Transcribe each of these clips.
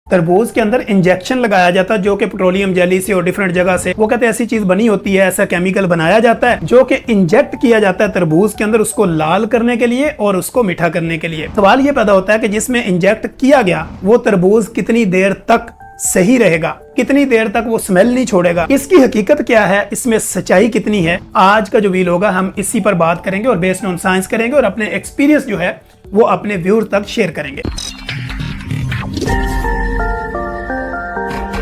तरबूज के अंदर इंजेक्शन लगाया जाता है जो कि पेट्रोलियम जेली से और डिफरेंट जगह से, वो कहते हैं ऐसी चीज बनी होती है, ऐसा केमिकल बनाया जाता है जो कि इंजेक्ट किया जाता है तरबूज के अंदर, उसको लाल करने के लिए और उसको मीठा करने के लिए। सवाल ये पैदा होता है कि जिसमें इंजेक्ट किया गया वो तरबूज कितनी देर तक सही रहेगा, कितनी देर तक वो स्मेल नहीं छोड़ेगा, इसकी हकीकत क्या है, इसमें सच्चाई कितनी है। आज का जो वीडियो होगा हम इसी पर बात करेंगे और बेस्ड ऑन साइंस करेंगे और अपने एक्सपीरियंस जो है वो अपने व्यूअर तक शेयर करेंगे।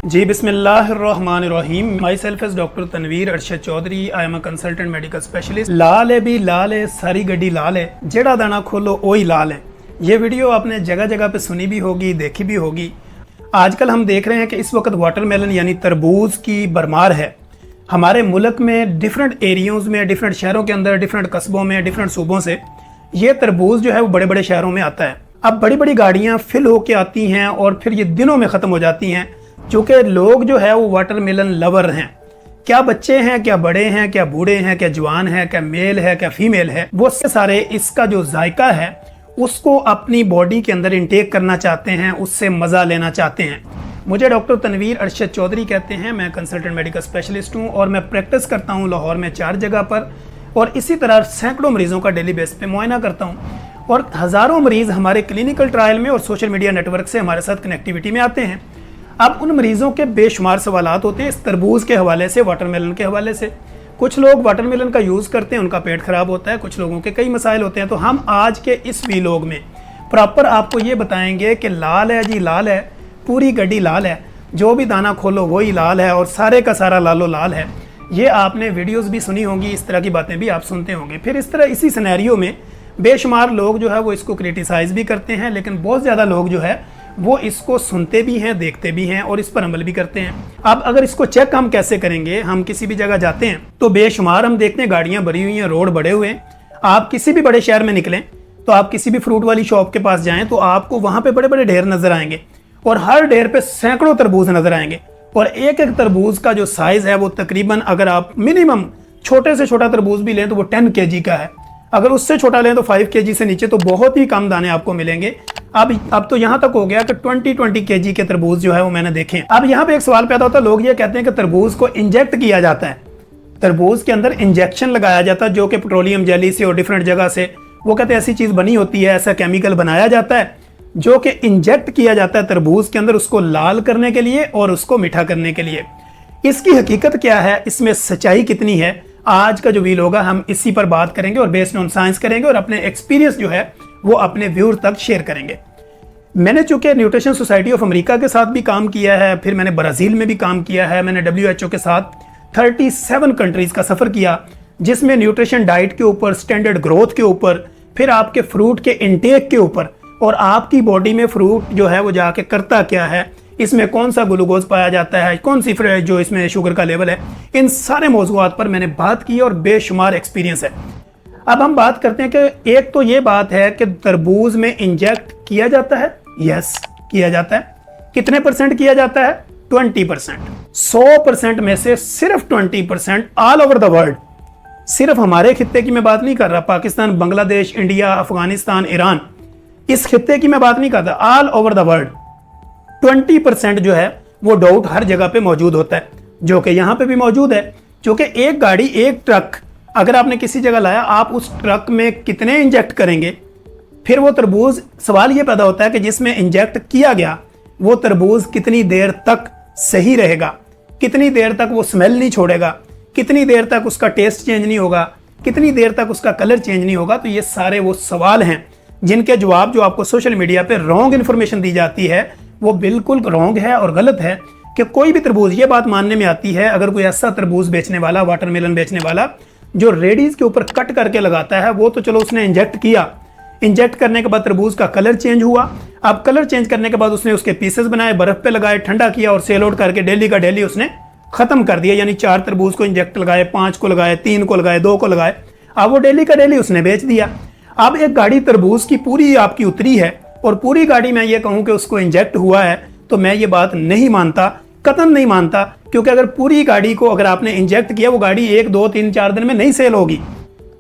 जी बिस्मिल्लाहिर्रहमानिर्रहीम। Myself is doctor Tanveer Arshad Chaudhary. I am a consultant medical specialist. लाल है भी लाल है, सारी गड्डी लाल है, जेड़ा दाना खोलो वही लाल है। ये वीडियो आपने जगह जगह पे सुनी भी होगी, देखी भी होगी। आजकल हम देख रहे हैं कि इस वक्त वाटरमेलन यानी तरबूज की भरमार है हमारे मुल्क में। डिफरेंट एरियोज़ में, डिफरेंट शहरों के अंदर, डिफरेंट कस्बों में, डिफरेंट सूबों से ये तरबूज जो है वो बड़े बड़े शहरों में आता है। अब बड़ी बड़ी गाड़ियाँ फिल होके आती हैं और फिर ये दिनों में ख़त्म हो जाती हैं, चूँकि लोग जो है वो वाटरमेलन लवर हैं। क्या बच्चे हैं, क्या बड़े हैं, क्या बूढ़े हैं, क्या जवान है, क्या मेल है, क्या फीमेल है, वो सारे इसका जो जायका है उसको अपनी बॉडी के अंदर इंटेक करना चाहते हैं, उससे मज़ा लेना चाहते हैं। मुझे डॉक्टर तनवीर अरशद चौधरी कहते हैं। मैं कंसल्टेंट मेडिकल स्पेशलिस्ट हूँ और मैं प्रैक्टिस करता हूँ लाहौर में 4 जगह पर, और इसी तरह सैकड़ों मरीज़ों का डेली बेस पे मुआयना करता हूँ और हज़ारों मरीज़ हमारे क्लिनिकल ट्रायल में और सोशल मीडिया नेटवर्क से हमारे साथ कनेक्टिविटी में आते हैं। अब उन मरीज़ों के बेशुमार सवालात होते हैं इस तरबूज के हवाले से, वाटरमेलन के हवाले से। कुछ लोग वाटरमेलन का यूज़ करते हैं, उनका पेट ख़राब होता है, कुछ लोगों के कई मसाइल होते हैं। तो हम आज के इस वीलॉग में प्रॉपर आपको ये बताएंगे कि लाल है जी लाल है, पूरी गड्डी लाल है, जो भी दाना खोलो वही लाल है और सारे का सारा लालो लाल है। ये आपने वीडियोज़ भी सुनी होंगी, इस तरह की बातें भी आप सुनते होंगे। फिर इस तरह इसी सिनेरियो में बेशुमार लोग जो है वो इसको क्रिटिसाइज़ भी करते हैं, लेकिन बहुत ज़्यादा लोग जो है वो इसको सुनते भी हैं, देखते भी हैं और इस पर अमल भी करते हैं। अब अगर इसको चेक हम कैसे करेंगे, हम किसी भी जगह जाते हैं तो बेशुमार हम देखते हैं गाड़ियां भरी हुई हैं, रोड बड़े हुए हैं। आप किसी भी बड़े शहर में निकलें तो आप किसी भी फ्रूट वाली शॉप के पास जाएं तो आपको वहां पे बड़े बड़े ढेर नजर आएंगे और हर ढेर पे सैकड़ों तरबूज नजर आएंगे और एक एक तरबूज का जो साइज है वो तकरीबन, अगर आप मिनिमम छोटे से छोटा तरबूज भी लें तो वो 10 kg का है, अगर उससे छोटा लें तो 5 kg से नीचे तो बहुत ही कम दाने आपको मिलेंगे। अब तो यहाँ तक हो गया कि 20 kg के तरबूज जो है वो मैंने देखे। अब यहाँ पे एक सवाल पैदा होता है, लोग ये कहते हैं कि तरबूज को इंजेक्ट किया जाता है, तरबूज के अंदर इंजेक्शन लगाया जाता है जो कि पेट्रोलियम जेली से और डिफरेंट जगह से, वो कहते हैं ऐसी चीज बनी होती है, ऐसा केमिकल बनाया जाता है जो कि इंजेक्ट किया जाता है तरबूज के अंदर, उसको लाल करने के लिए और उसको मीठा करने के लिए। इसकी हकीकत क्या है, इसमें सच्चाई कितनी है, आज का जो वीडियो होगा हम इसी पर बात करेंगे और बेस्ड ऑन साइंस करेंगे और अपने एक्सपीरियंस जो है वो अपने व्यूअर तक शेयर करेंगे। मैंने चूंकि न्यूट्रिशन सोसाइटी ऑफ अमेरिका के साथ भी काम किया है, फिर मैंने ब्राज़ील में भी काम किया है, मैंने WHO के साथ 37 कंट्रीज़ का सफ़र किया, जिसमें न्यूट्रिशन डाइट के ऊपर, स्टैंडर्ड ग्रोथ के ऊपर, फिर आपके फ्रूट के इंटेक के ऊपर और आपकी बॉडी में फ्रूट जो है वो जाके करता क्या है, इसमें कौन सा ग्लूकोज पाया जाता है, कौन सी जो इसमें शुगर का लेवल है, इन सारे मौज़ूआत पर मैंने बात की और बेशुमार एक्सपीरियंस है। अब हम बात करते हैं कि एक तो ये बात है कि तरबूज में इंजेक्ट किया जाता है। यस, किया जाता है। कितने % किया जाता है? 20%। 100% में से सिर्फ 20% ऑल ओवर द वर्ल्ड, सिर्फ हमारे खित्ते की मैं बात नहीं कर रहा, पाकिस्तान, बांग्लादेश, इंडिया, अफगानिस्तान, ईरान, इस खित्ते की मैं बात नहीं कर रहा, ऑल ओवर द वर्ल्ड 20% जो है वो डाउट हर जगह पे मौजूद होता है, जो कि यहाँ पे भी मौजूद है। क्योंकि एक गाड़ी, एक ट्रक अगर आपने किसी जगह लाया, आप उस ट्रक में कितने इंजेक्ट करेंगे, फिर वो तरबूज, सवाल ये पैदा होता है कि जिसमें इंजेक्ट किया गया वो तरबूज कितनी देर तक सही रहेगा, कितनी देर तक वो स्मेल नहीं छोड़ेगा, कितनी देर तक उसका टेस्ट चेंज नहीं होगा, कितनी देर तक उसका कलर चेंज नहीं होगा। तो ये सारे वो सवाल हैं जिनके जवाब जो आपको सोशल मीडिया पे रॉन्ग इन्फॉर्मेशन दी जाती है वो बिल्कुल रॉन्ग है और गलत है। कि कोई भी तरबूज, ये बात मानने में आती है, अगर कोई ऐसा तरबूज बेचने वाला, वाटरमेलन बेचने वाला जो रेडीज के ऊपर कट करके लगाता है, वो तो चलो उसने इंजेक्ट किया, इंजेक्ट करने के बाद तरबूज का कलर चेंज हुआ, अब कलर चेंज करने के बाद उसने उसके पीसेस बनाए, बर्फ पे लगाए, ठंडा किया और सेल आउट करके डेली का डेली उसने खत्म कर दिया। यानी 4 तरबूज को इंजेक्ट लगाए, 5 को लगाए, 3 को लगाए, 2 को लगाए, अब वो डेली का डेली उसने बेच दिया। अब एक गाड़ी तरबूज की पूरी आपकी उतरी है और पूरी गाड़ी मैं ये कहूँ कि उसको इंजेक्ट हुआ है, तो मैं ये बात नहीं मानता, कतन नहीं मानता। क्योंकि अगर पूरी गाड़ी को अगर आपने इंजेक्ट किया, वो गाड़ी 1, 2, 3, 4 दिन में नहीं सेल होगी।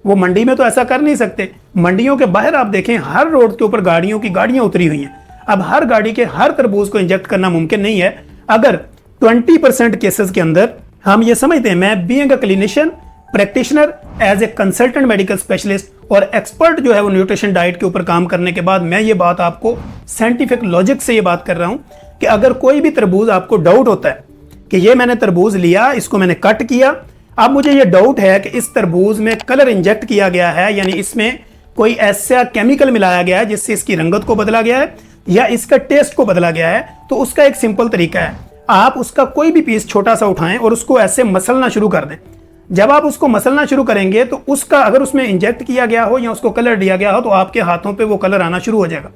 वो मंडी में तो ऐसा कर नहीं सकते। मंडियों के बाहर आप देखें, हर रोड के ऊपर गाड़ियों की गाड़ियां उतरी हुई हैं। अब हर गाड़ी के हर तरबूज को इंजेक्ट करना मुमकिन नहीं है। अगर 20% केसेस के अंदर हम ये समझते हैं, मैं being a clinician, practitioner, as a consultant medical specialist और एक्सपर्ट जो है वो न्यूट्रिशन डाइट के ऊपर काम करने के बाद मैं ये बात आपको साइंटिफिक लॉजिक से ये बात कर रहा हूं कि अगर कोई भी तरबूज आपको डाउट होता है कि ये मैंने तरबूज लिया, इसको मैंने कट किया, अब मुझे ये डाउट है कि इस तरबूज में कलर इंजेक्ट किया गया है, यानी इसमें कोई ऐसा केमिकल मिलाया गया है जिससे इसकी रंगत को बदला गया है या इसका टेस्ट को बदला गया है, तो उसका एक सिंपल तरीका है, आप उसका कोई भी पीस छोटा सा उठाएं और उसको ऐसे मसलना शुरू कर दें। जब आप उसको मसलना शुरू करेंगे तो उसका अगर उसमें इंजेक्ट किया गया हो या उसको कलर दिया गया हो तो आपके हाथों पे वो कलर आना शुरू हो जाएगा।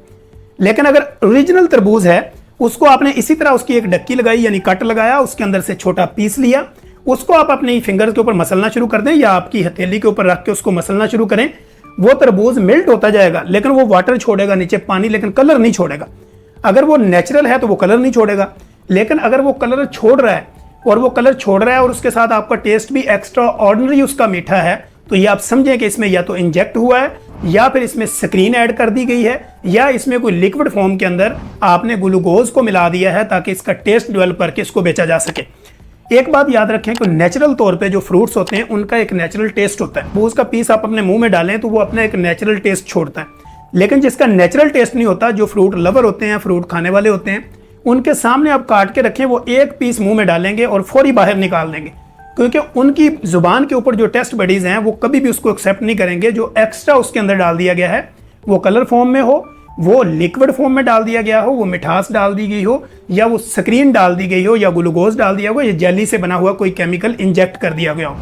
लेकिन अगर ओरिजिनल तरबूज है, उसको आपने इसी तरह उसकी एक डक्की लगाई यानी कट लगाया, उसके अंदर से छोटा पीस लिया, उसको आप अपनी फिंगर के ऊपर मसलना शुरू कर दें या आपकी हथेली के ऊपर रख के उसको मसलना शुरू करें, वो तरबूज मिल्ट होता जाएगा, लेकिन वो वाटर छोड़ेगा नीचे पानी, लेकिन कलर नहीं छोड़ेगा। अगर वो नेचुरल है तो वो कलर नहीं छोड़ेगा, लेकिन अगर वो कलर छोड़ रहा है और वो कलर छोड़ रहा है और उसके साथ आपका टेस्ट भी एक्स्ट्रा ऑर्डिनरी उसका मीठा है, तो ये आप समझें कि इसमें या तो इंजेक्ट हुआ है या फिर इसमें स्क्रीन ऐड कर दी गई है या इसमें कोई लिक्विड फॉर्म के अंदर आपने ग्लूकोज को मिला दिया है ताकि इसका टेस्ट डेवलप करके इसको बेचा जा सके। एक बात याद रखें कि नेचुरल तौर पे जो फ्रूट्स होते हैं उनका एक नेचुरल टेस्ट होता है। तरबूज का पीस आप अपने मुंह में डालें तो वो अपना एक नेचुरल टेस्ट छोड़ता है, लेकिन जिसका नेचुरल टेस्ट नहीं होता, जो फ्रूट लवर होते हैं, फ्रूट खाने वाले होते हैं, उनके सामने आप काट के रखें, वो एक पीस मुंह में डालेंगे और फौरी बाहर निकाल देंगे, क्योंकि उनकी जुबान के ऊपर जो टेस्ट बडीज हैं वो कभी भी उसको एक्सेप्ट नहीं करेंगे जो एक्स्ट्रा उसके अंदर डाल दिया गया है, वो कलर फॉर्म में हो, वो लिक्विड फॉर्म में डाल दिया गया हो, वो मिठास डाल दी गई हो या वो स्क्रीन डाल दी गई हो या ग्लूकोज डाल दिया हो या जेली से बना हुआ कोई केमिकल इंजेक्ट कर दिया गया हो।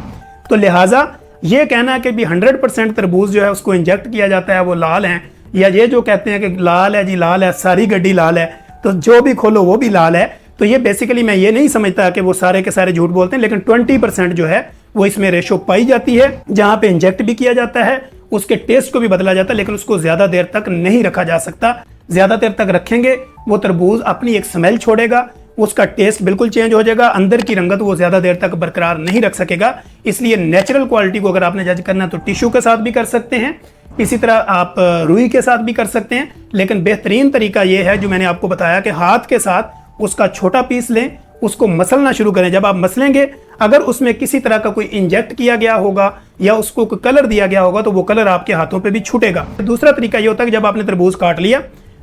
तो लिहाजा ये कहना है कि भी 100% तरबूज जो है उसको इंजेक्ट किया जाता है वो लाल है, या ये जो कहते हैं कि लाल है जी लाल है, सारी गड्डी लाल है, तो जो भी खोलो वो भी लाल है, तो ये बेसिकली मैं ये नहीं समझता कि वो सारे के सारे झूठ बोलते हैं, लेकिन 20% जो है वो इसमें रेशो पाई जाती है जहां पे इंजेक्ट भी किया जाता है, उसके टेस्ट को भी बदला जाता है, लेकिन उसको ज्यादा देर तक नहीं रखा जा सकता। ज्यादा देर तक रखेंगे वो तरबूज अपनी एक स्मेल छोड़ेगा, उसका टेस्ट बिल्कुल चेंज हो जाएगा, अंदर की रंगत वो ज्यादा देर तक बरकरार नहीं रख सकेगा। इसलिए नेचुरल क्वालिटी को अगर आपने जज करना है तो टिश्यू के साथ भी कर सकते हैं, इसी तरह आप रुई के साथ भी कर सकते हैं, लेकिन बेहतरीन तरीका ये है जो मैंने आपको बताया कि हाथ के साथ उसका छोटा पीस लें, उसको मसलना शुरू करें। जब आप मसलेंगे, अगर उसमें किसी तरह का कोई इंजेक्ट किया गया होगा या उसको कोई कलर दिया गया होगा तो वो कलर आपके हाथों पे भी छूटेगा। दूसरा तरीका ये होता है कि जब आपने तरबूज काट लिया,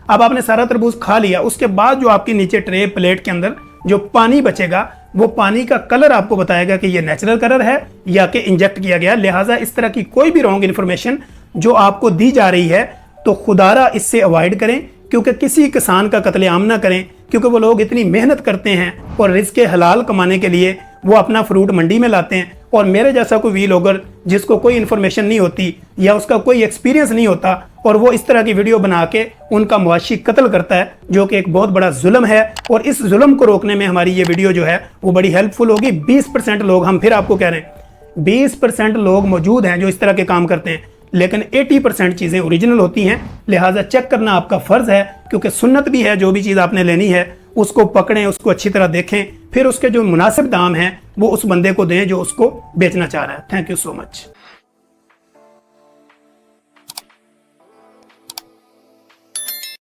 अब आपने सारा तरबूज खा लिया, उसके बाद जो आपके नीचे ट्रे प्लेट के अंदर जो पानी बचेगा वो पानी का कलर आपको बताएगा कि ये नेचुरल कलर है या कि इंजेक्ट किया गया। लिहाजा इस तरह की कोई भी रॉन्ग इन्फॉर्मेशन जो आपको दी जा रही है तो खुदारा इससे अवॉइड करें, क्योंकि किसी किसान का कत्लेआम ना करें, क्योंकि वो लोग इतनी मेहनत करते हैं और रिज़्क़ हलाल कमाने के लिए वो अपना फ्रूट मंडी में लाते हैं, और मेरे जैसा कोई वीलॉगर जिसको कोई इन्फॉर्मेशन नहीं होती या उसका कोई एक्सपीरियंस नहीं होता और वो इस तरह की वीडियो बना के उनका मुआशी कत्ल करता है, जो कि एक बहुत बड़ा जुल्म है। और इस जुल्म को रोकने में हमारी ये वीडियो जो है वो बड़ी हेल्पफुल होगी। 20% लोग, हम फिर आपको कह रहे हैं 20% लोग मौजूद हैं जो इस तरह के काम करते हैं, लेकिन 80% चीज़ें ओरिजिनल होती हैं। लिहाजा चेक करना आपका फ़र्ज़ है, क्योंकि सुन्नत भी है, जो भी चीज़ आपने लेनी है उसको पकड़ें, उसको अच्छी तरह देखें, फिर उसके जो मुनासिब दाम हैं वो उस बंदे को दें जो उसको बेचना चाह रहा है। Thank you so much.